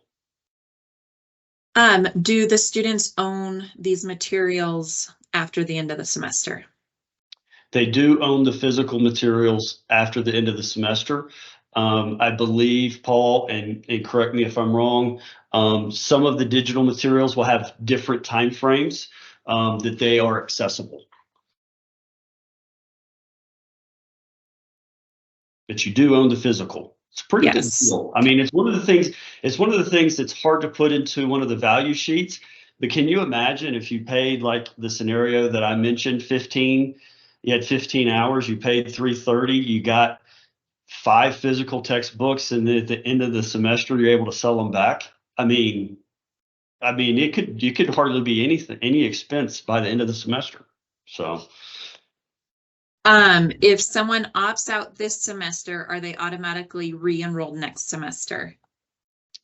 S3: Do the students own these materials after the end of the semester?
S2: They do own the physical materials after the end of the semester. I believe, Paul, and correct me if I'm wrong, some of the digital materials will have different time frames that they are accessible. But you do own the physical. It's a pretty good deal. I mean, it's one of the things that's hard to put into one of the value sheets. But can you imagine if you paid, like the scenario that I mentioned, you had 15 hours, you paid $330, you got 5 physical textbooks, and then at the end of the semester you're able to sell them back. I mean you could hardly be any expense by the end of the semester. So
S3: if someone opts out this semester, are they automatically re-enrolled next semester?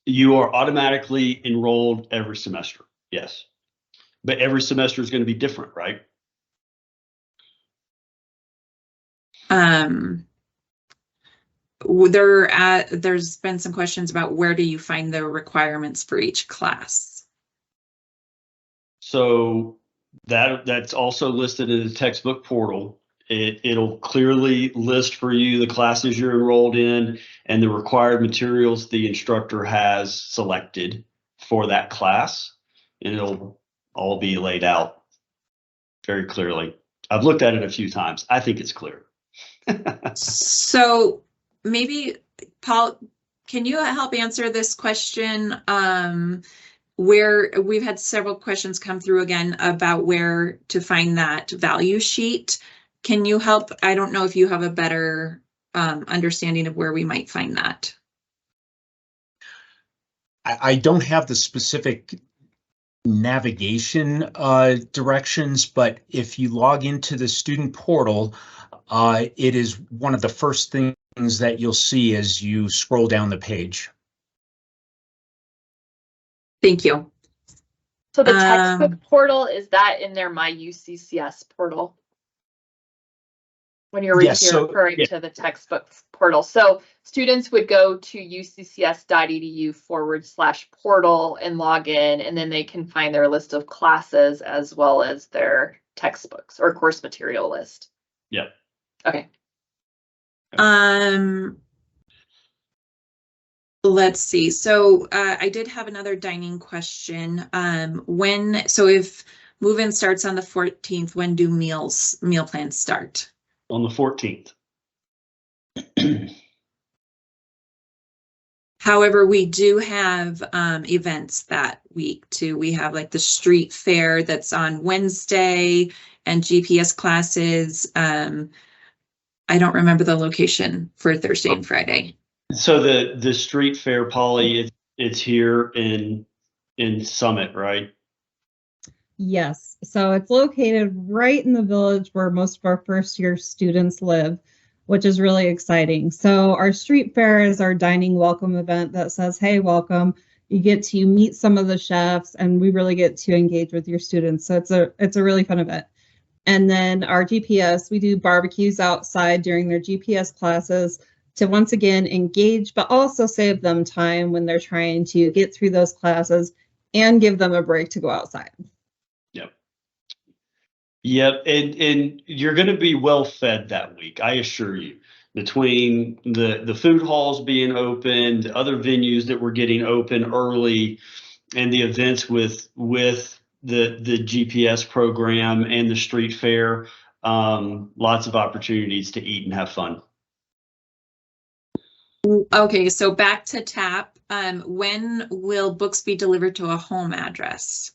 S2: You are automatically enrolled every semester, yes. But every semester is going to be different, right?
S3: There's been some questions about where do you find the requirements for each class?
S2: So that's also listed in the textbook portal. It'll clearly list for you the classes you're enrolled in and the required materials the instructor has selected for that class, and it'll all be laid out very clearly. I've looked at it a few times. I think it's clear.
S3: So maybe, Paul, can you help answer this question? Where we've had several questions come through again about where to find that value sheet. Can you help? I don't know if you have a better understanding of where we might find that.
S5: I don't have the specific navigation directions, but if you log into the student portal, it is one of the first things that you'll see as you scroll down the page.
S3: Thank you.
S1: So the textbook portal, is that in their My UCCS portal? When you're referring to the textbooks portal. So students would go to uccs.edu/portal and log in, and then they can find their list of classes as well as their textbooks or course material list.
S2: Yeah.
S1: Okay.
S3: Let's see. So I did have another dining question. So if move-in starts on the 14th, when do meal plans start?
S2: On the 14th.
S3: However, we do have events that week too. We have like the street fair that's on Wednesday and GPS classes. I don't remember the location for Thursday and Friday.
S2: So the street fair, Polly, it's here in Summit, right?
S4: Yes, so it's located right in the village where most of our first year students live, which is really exciting. So our street fair is our dining welcome event that says, hey, welcome. You get to meet some of the chefs, and we really get to engage with your students. So it's a really fun event. And then our GPS, we do barbecues outside during their GPS classes to once again engage, but also save them time when they're trying to get through those classes and give them a break to go outside.
S2: Yep, and you're going to be well fed that week, I assure you. Between the food halls being open, the other venues that we're getting open early, and the events with the GPS program and the street fair, lots of opportunities to eat and have fun.
S3: Okay, so back to TAAP. When will books be delivered to a home address?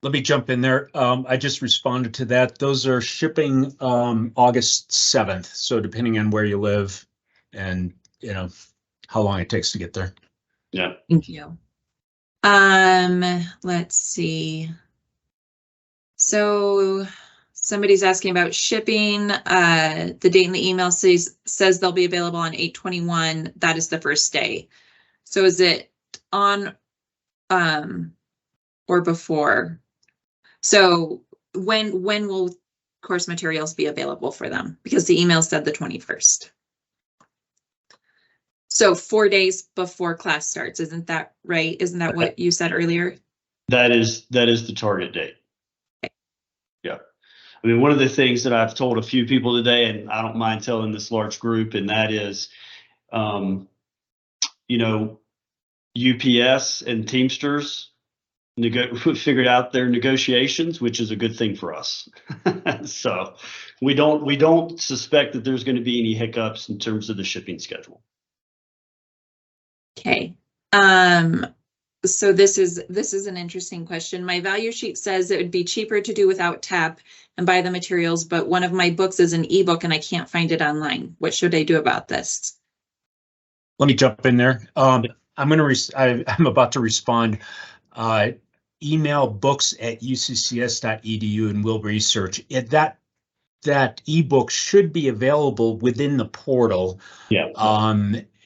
S5: Let me jump in there. I just responded to that. Those are shipping August 7th. So depending on where you live and, you know, how long it takes to get there.
S2: Yeah.
S3: Thank you. Let's see. So somebody's asking about shipping. The date in the email says they'll be available on 8/21. That is the first day. So is it on or before? So when will course materials be available for them? Because the email said the 21st. So 4 days before class starts, isn't that right? Isn't that what you said earlier?
S2: That is the target date.
S3: Okay.
S2: Yeah. I mean, one of the things that I've told a few people today, and I don't mind telling this large group, and that is, you know, UPS and Teamsters figured out their negotiations, which is a good thing for us. So we don't suspect that there's going to be any hiccups in terms of the shipping schedule.
S3: Okay. So this is an interesting question. My value sheet says it would be cheaper to do without TAAP and buy the materials, but one of my books is an ebook and I can't find it online. What should I do about this?
S5: Let me jump in there. I'm about to respond. Email books@uccs.edu and we'll research it. That ebook should be available within the portal.
S2: Yeah.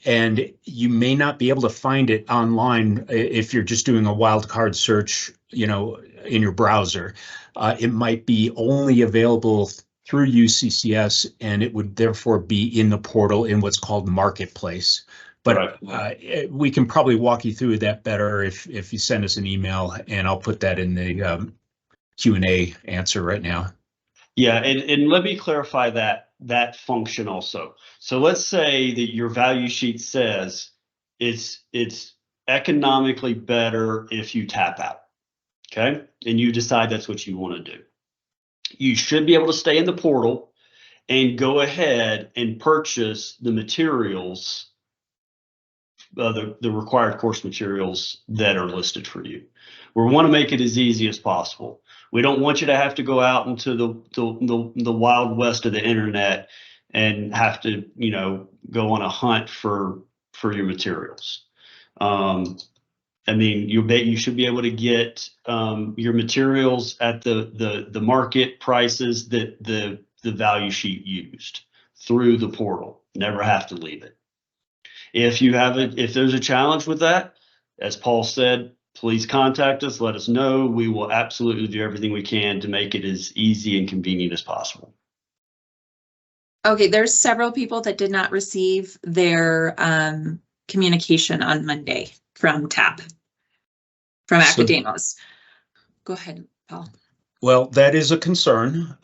S5: And you may not be able to find it online if you're just doing a wildcard search, you know, in your browser. It might be only available through UCCS, and it would therefore be in the portal in what's called Marketplace. But we can probably walk you through that better if you send us an email, and I'll put that in the Q&A answer right now.
S2: Yeah, and let me clarify that function also. So let's say that your value sheet says it's economically better if you tap out, okay? And you decide that's what you want to do. You should be able to stay in the portal and go ahead and purchase the materials, the required course materials that are listed for you. We want to make it as easy as possible. We don't want you to have to go out into the wild west of the internet and have to, you know, go on a hunt for your materials. I mean, you should be able to get your materials at the market prices that the value sheet used through the portal. Never have to leave it. If there's a challenge with that, as Paul said, please contact us, let us know. We will absolutely do everything we can to make it as easy and convenient as possible.
S3: Okay, there's several people that did not receive their communication on Monday from TAAP, from Academos. Go ahead, Paul.
S5: Well, that is a concern.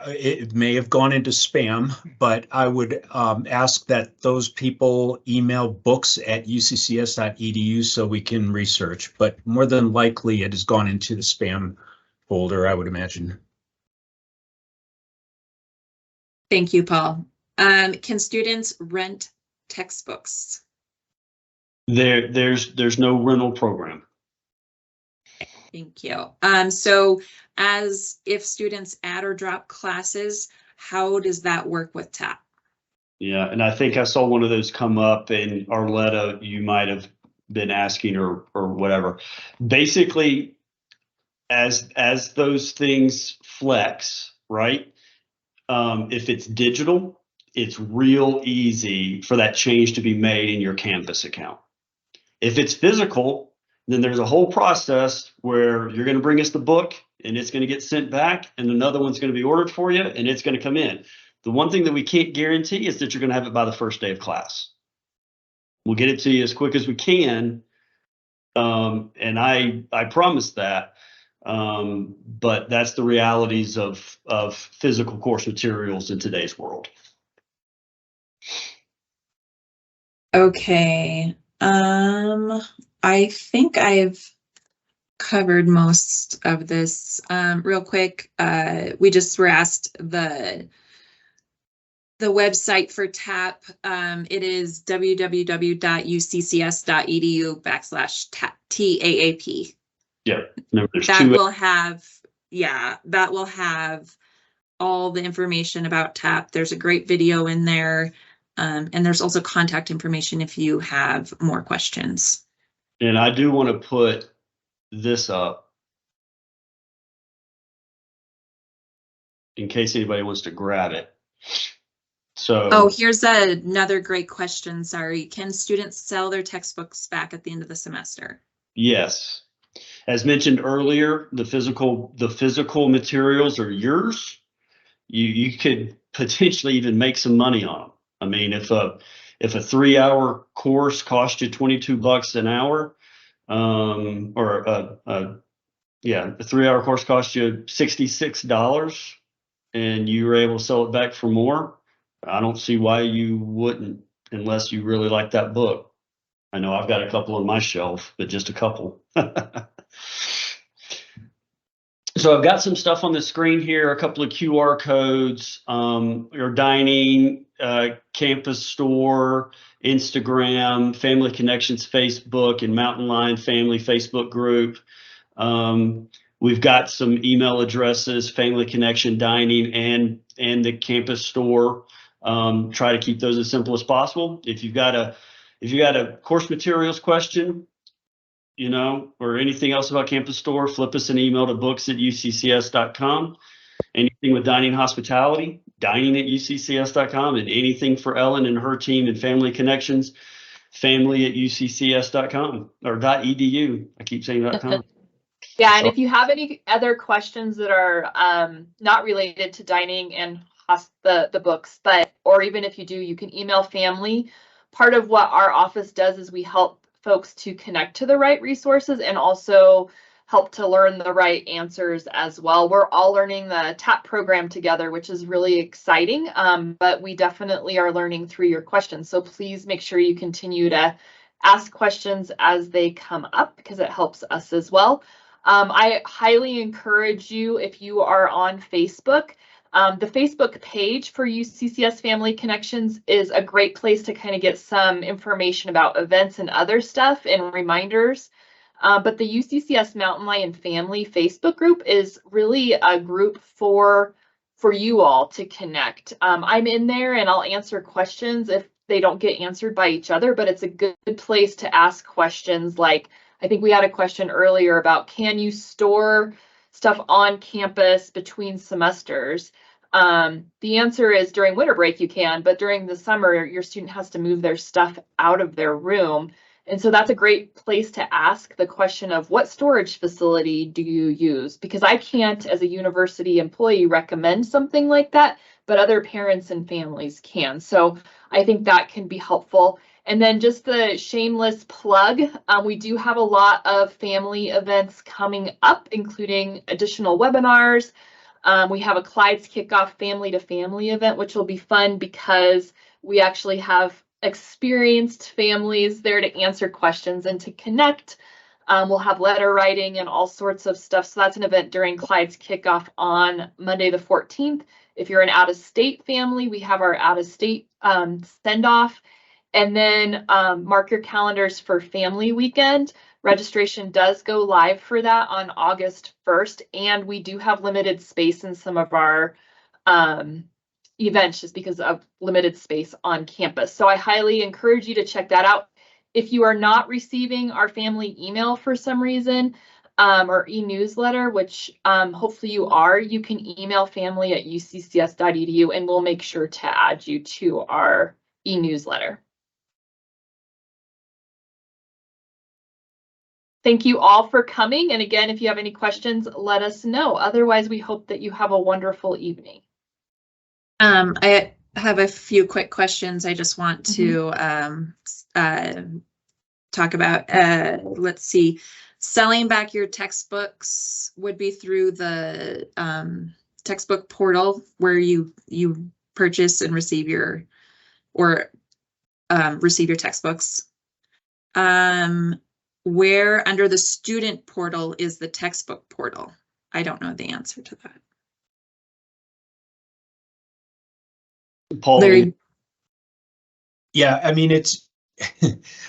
S5: It may have gone into spam, but I would ask that those people email books@uccs.edu so we can research, but more than likely it has gone into the spam folder, I would imagine.
S3: Thank you, Paul. Can students rent textbooks?
S2: There's no rental program.
S3: Thank you. So as if students add or drop classes, how does that work with TAAP?
S2: Yeah, and I think I saw one of those come up in Arletta. You might have been asking or whatever. Basically, as those things flex, right? If it's digital, it's real easy for that change to be made in your Canvas account. If it's physical, then there's a whole process where you're going to bring us the book and it's going to get sent back and another one's going to be ordered for you and it's going to come in. The one thing that we can't guarantee is that you're going to have it by the first day of class. We'll get it to you as quick as we can. And I promise that. But that's the realities of physical course materials in today's world.
S3: Okay. I think I've covered most of this. Real quick, we just were asked the website for TAAP. It is www.uccs.edu/TAAP.
S2: Yeah, no, there's
S3: That
S2: two.
S3: will have, that will have all the information about TAAP. There's a great video in there. And there's also contact information if you have more questions.
S2: And I do want to put this up in case anybody wants to grab it. So,
S3: Oh, here's another great question. Sorry. Can students sell their textbooks back at the end of the semester?
S2: yes, as mentioned earlier, the physical materials are yours. You could potentially even make some money on them. I mean, if a 3-hour course cost you $22 an hour, or a 3-hour course cost you $66, and you were able to sell it back for more, I don't see why you wouldn't, unless you really like that book. I know I've got a couple on my shelf, but just a couple. So I've got some stuff on the screen here, a couple of QR codes, your dining, campus store, Instagram, Family Connections Facebook, and Mountain Lion Family Facebook group. We've got some email addresses, Family Connection Dining and the campus store. Try to keep those as simple as possible. If you've got a course materials question, or anything else about campus store, flip us an email to books@uccs.com. Anything with dining hospitality, dining@uccs.com, and anything for Ellen and her team and Family Connections, family@uccs.com or .edu. I keep saying .com.
S1: Yeah, and if you have any other questions that are not related to dining and the books, or even if you do, you can email family. Part of what our office does is we help folks to connect to the right resources and also help to learn the right answers as well. We're all learning the TAAP program together, which is really exciting, but we definitely are learning through your questions. So please make sure you continue to ask questions as they come up because it helps us as well. I highly encourage you, if you are on Facebook, the Facebook page for UCCS Family Connections is a great place to kind of get some information about events and other stuff and reminders. But the UCCS Mountain Lion Family Facebook group is really a group for you all to connect. I'm in there and I'll answer questions if they don't get answered by each other, but it's a good place to ask questions like, I think we had a question earlier about, can you store stuff on campus between semesters? The answer is during winter break you can, but during the summer your student has to move their stuff out of their room. And so that's a great place to ask the question of, what storage facility do you use? Because I can't, as a university employee, recommend something like that, but other parents and families can. So I think that can be helpful. And then just the shameless plug, we do have a lot of family events coming up, including additional webinars. We have a Clyde's Kickoff Family to Family event, which will be fun because we actually have experienced families there to answer questions and to connect. We'll have letter writing and all sorts of stuff. So that's an event during Clyde's Kickoff on Monday the 14th. If you're an out-of-state family, we have our out-of-state send-off. And then mark your calendars for Family Weekend. Registration does go live for that on August 1st, and we do have limited space in some of our events just because of limited space on campus. So I highly encourage you to check that out. If you are not receiving our family email for some reason, or e-newsletter, which hopefully you are, you can email family@uccs.edu and we'll make sure to add you to our e-newsletter. Thank you all for coming. And again, if you have any questions, let us know. Otherwise, we hope that you have a wonderful evening.
S3: I have a few quick questions I just want to talk about. Let's see. Selling back your textbooks would be through the textbook portal where you purchase and receive your textbooks. where under the student portal is the textbook portal? I don't know the answer to that.
S2: Paul,
S3: Larry,
S5: Yeah, I mean, it's,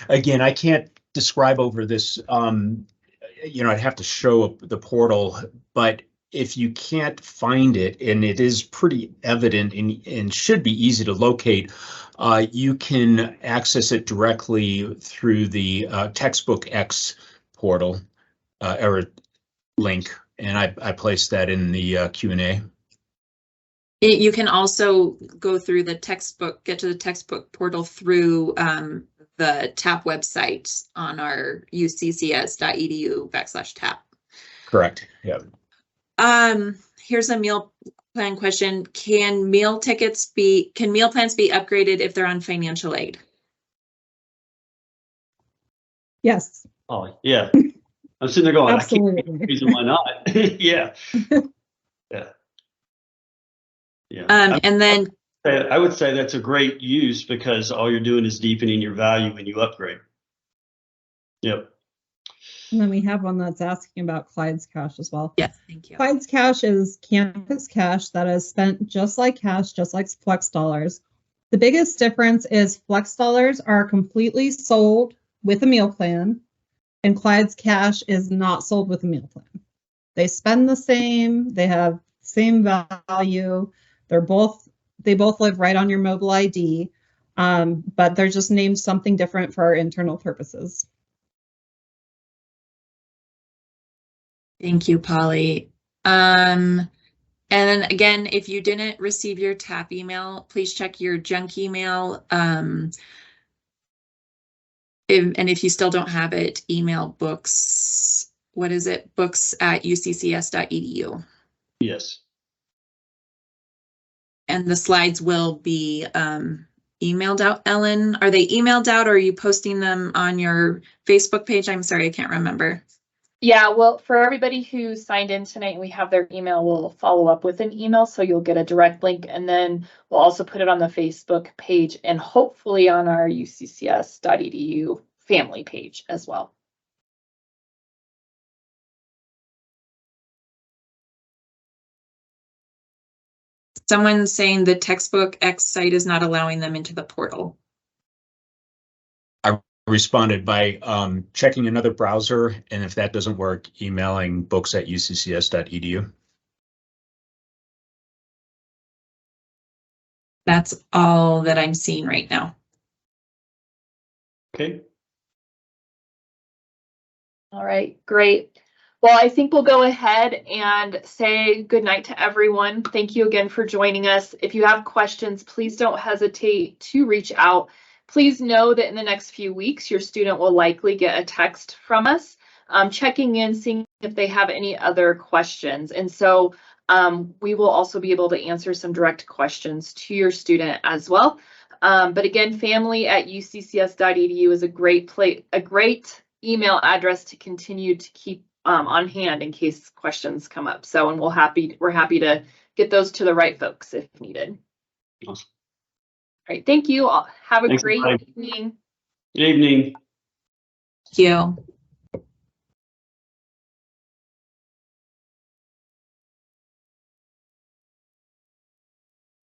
S5: again, I can't describe over this, I'd have to show up the portal, but if you can't find it, and it is pretty evident and should be easy to locate, you can access it directly through the Textbook X portal or link, and I placed that in the Q&A.
S3: you can also go through the textbook, get to the textbook portal through the TAAP website on our uccs.edu/TAAP.
S5: Correct. Yeah.
S3: Here's a meal plan question. Can meal plans be upgraded if they're on financial aid?
S4: Yes,
S2: Oh, yeah. I'm sitting there going, I can't see
S4: absolutely.
S2: the reason why not. Yeah. Yeah. Yeah.
S3: And then
S2: I would say that's a great use because all you're doing is deepening your value when you upgrade. Yep.
S4: And then we have one that's asking about Clyde's Cash as well.
S3: yes, thank you.
S4: Clyde's Cash is campus cash that is spent just like cash, just like Flex Dollars. The biggest difference is Flex Dollars are completely sold with a meal plan, and Clyde's Cash is not sold with a meal plan. They spend the same, they have same value. They both live right on your mobile ID, but they're just named something different for our internal purposes.
S3: Thank you, Polly. And then again, if you didn't receive your TAAP email, please check your junk email. And if you still don't have it, email books. What is it? books@uccs.edu.
S2: Yes.
S3: And the slides will be emailed out. Ellen, are they emailed out or are you posting them on your Facebook page? I'm sorry, I can't remember.
S1: Yeah, well, for everybody who signed in tonight and we have their email, we'll follow up with an email, so you'll get a direct link, and then we'll also put it on the Facebook page and hopefully on our uccs.edu family page as well.
S3: Someone's saying the Textbook X site is not allowing them into the portal.
S5: I responded by checking another browser, and if that doesn't work, emailing books@uccs.edu.
S3: That's all that I'm seeing right now.
S2: Okay.
S1: All right, great. Well, I think we'll go ahead and say good night to everyone. Thank you again for joining us. If you have questions, please don't hesitate to reach out. Please know that in the next few weeks, your student will likely get a text from us, checking in, seeing if they have any other questions. And so we will also be able to answer some direct questions to your student as well. But again, family@uccs.edu is a great email address to continue to keep on hand in case questions come up. So, and we're happy to get those to the right folks if needed.
S2: Awesome.
S1: All right, thank you all. Have a
S2: Thanks,
S1: great
S2: everybody.
S1: evening.
S2: Good evening.
S3: Thank you.